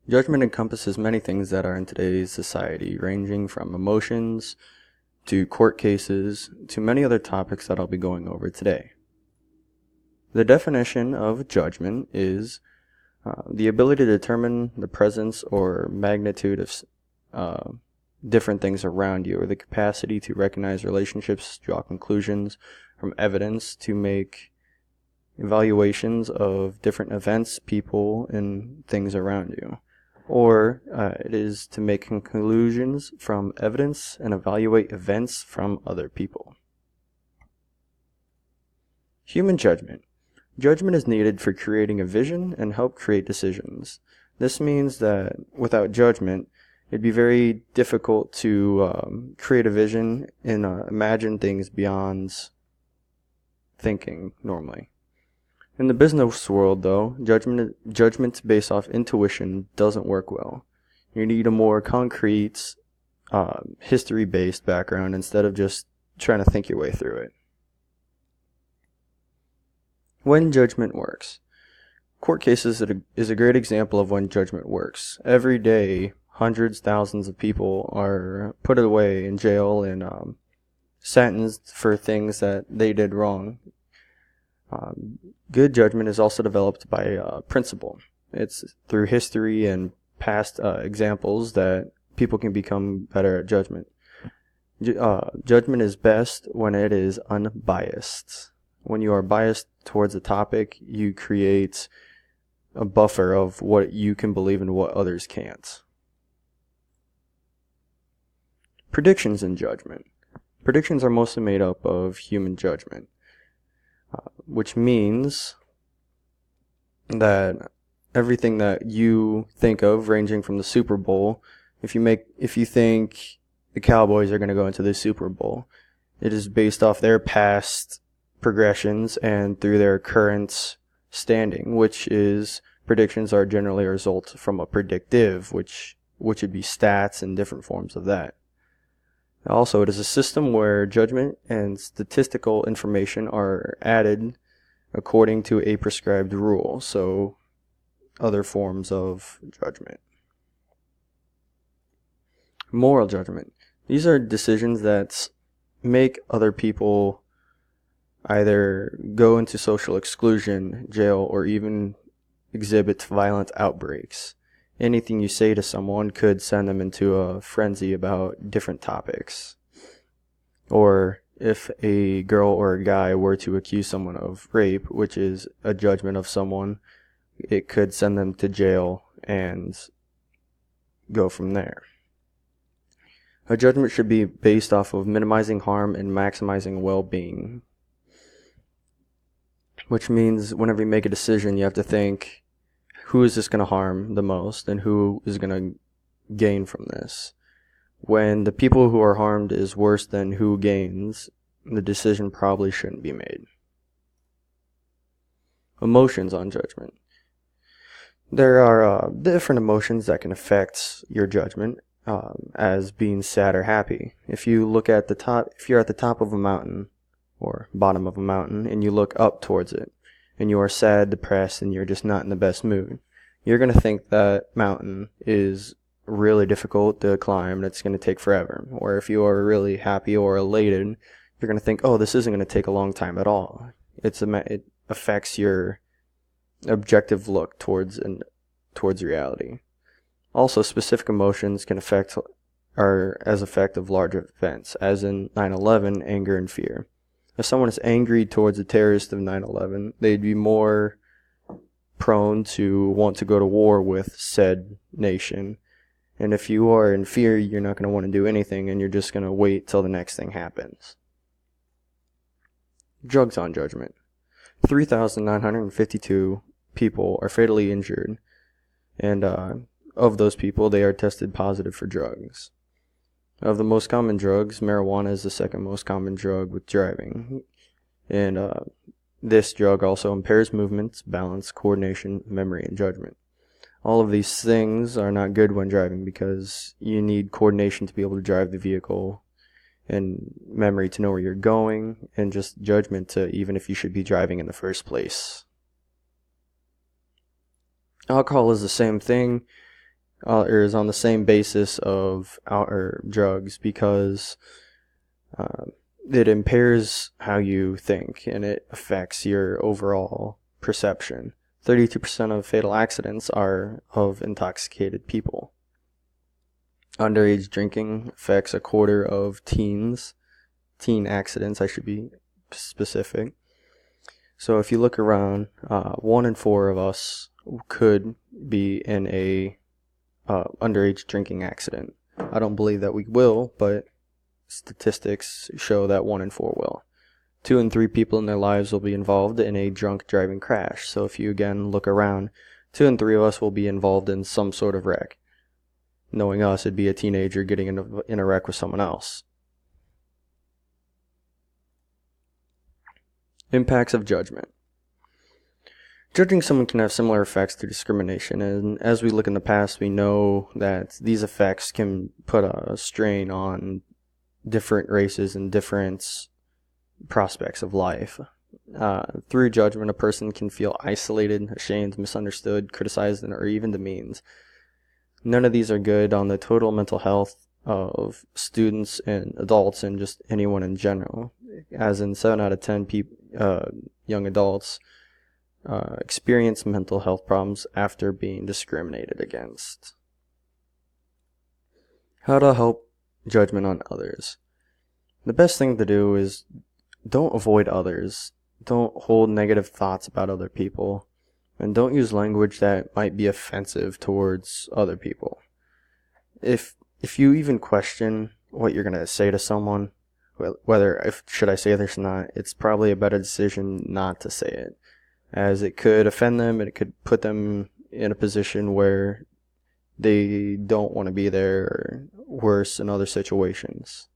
Judgment encompasses many things that are in today's society, ranging from emotions to court cases to many other topics that I'll be going over today. The definition of judgment is the ability to determine the presence or magnitude of different things around you, or the capacity to recognize relationships, draw conclusions from evidence, to make evaluations of different events, people, and things around you. Or it is to make conclusions from evidence and evaluate events from other people. Human judgment. Judgment is needed for creating a vision and help create decisions. This means that without judgment, it'd be very difficult to create a vision and imagine things beyond thinking normally. In the business world, though, judgment based off intuition doesn't work well. You need a more concrete, history-based background instead of just trying to think your way through it. When judgment works. Court cases is a great example of when judgment works. Every day, hundreds, thousands of people are put away in jail and sentenced for things that they did wrong. Good judgment is also developed by principle. It's through history and past examples that people can become better at judgment. Judgment is best when it is unbiased. When you are biased towards a topic, you create a buffer of what you can believe and what others can't. Predictions in judgment. Predictions are mostly made up of human judgment. Which means that everything that you think of, ranging from the Super Bowl, if you think the Cowboys are going to go into the Super Bowl, it is based off their past progressions and through their current standing, which is predictions are generally a result from a predictive, which would be stats and different forms of that. Also, it is a system where judgment and statistical information are added according to a prescribed rule, so other forms of judgment. Moral judgment. These are decisions that make other people either go into social exclusion, jail, or even exhibit violent outbreaks. Anything you say to someone could send them into a frenzy about different topics. Or if a girl or a guy were to accuse someone of rape, which is a judgment of someone, it could send them to jail and go from there. A judgment should be based off of minimizing harm and maximizing well-being. Which means whenever you make a decision, you have to think, who is this going to harm the most and who is going to gain from this? When the people who are harmed is worse than who gains, the decision probably shouldn't be made. Emotions on judgment. There are different emotions that can affect your judgment, as being sad or happy. If you're at the top of a mountain or bottom of a mountain and you look up towards it, and you are sad, depressed, and you're just not in the best mood, you're going to think that mountain is really difficult to climb and it's going to take forever. Or if you are really happy or elated, you're going to think, oh, this isn't going to take a long time at all. It affects your objective look towards reality. Also, specific emotions can effect of larger events, as in 9/11, anger and fear. If someone is angry towards the terrorists of 9/11, they'd be more prone to want to go to war with said nation. And if you are in fear, you're not going to want to do anything and you're just going to wait till the next thing happens. Drugs on judgment. 3,952 people are fatally injured, and of those people, they are tested positive for drugs. Of the most common drugs, marijuana is the second most common drug with driving. And this drug also impairs movements, balance, coordination, memory, and judgment. All of these things are not good when driving because you need coordination to be able to drive the vehicle, and memory to know where you're going, and just judgment to even if you should be driving in the first place. Alcohol is the same thing. or is on the same basis of or drugs because it impairs how you think and it affects your overall perception. 32% of fatal accidents are of intoxicated people. Underage drinking affects a quarter of teen accidents, I should be specific. So if you look around, 1 in 4 of us could be in a underage drinking accident. I don't believe that we will, but statistics show that 1 in 4 will. 2 in 3 people in their lives will be involved in a drunk driving crash. So if you again look around, 2 in 3 of us will be involved in some sort of wreck. Knowing us, it'd be a teenager getting in a wreck with someone else. Impacts of judgment. Judging someone can have similar effects to discrimination, and as we look in the past, we know that these effects can put a strain on different races and different prospects of life. Through judgment, a person can feel isolated, ashamed, misunderstood, criticized, or even demeaned. None of these are good on the total mental health of students and adults and just anyone in general, as in 7 out of 10 young adults experience mental health problems after being discriminated against. How to help judgment on others. The best thing to do is don't avoid others. Don't hold negative thoughts about other people. And don't use language that might be offensive towards other people. If you even question what you're going to say to someone, should I say this or not, it's probably a better decision not to say it, as it could offend them and it could put them in a position where they don't want to be there, or worse in other situations.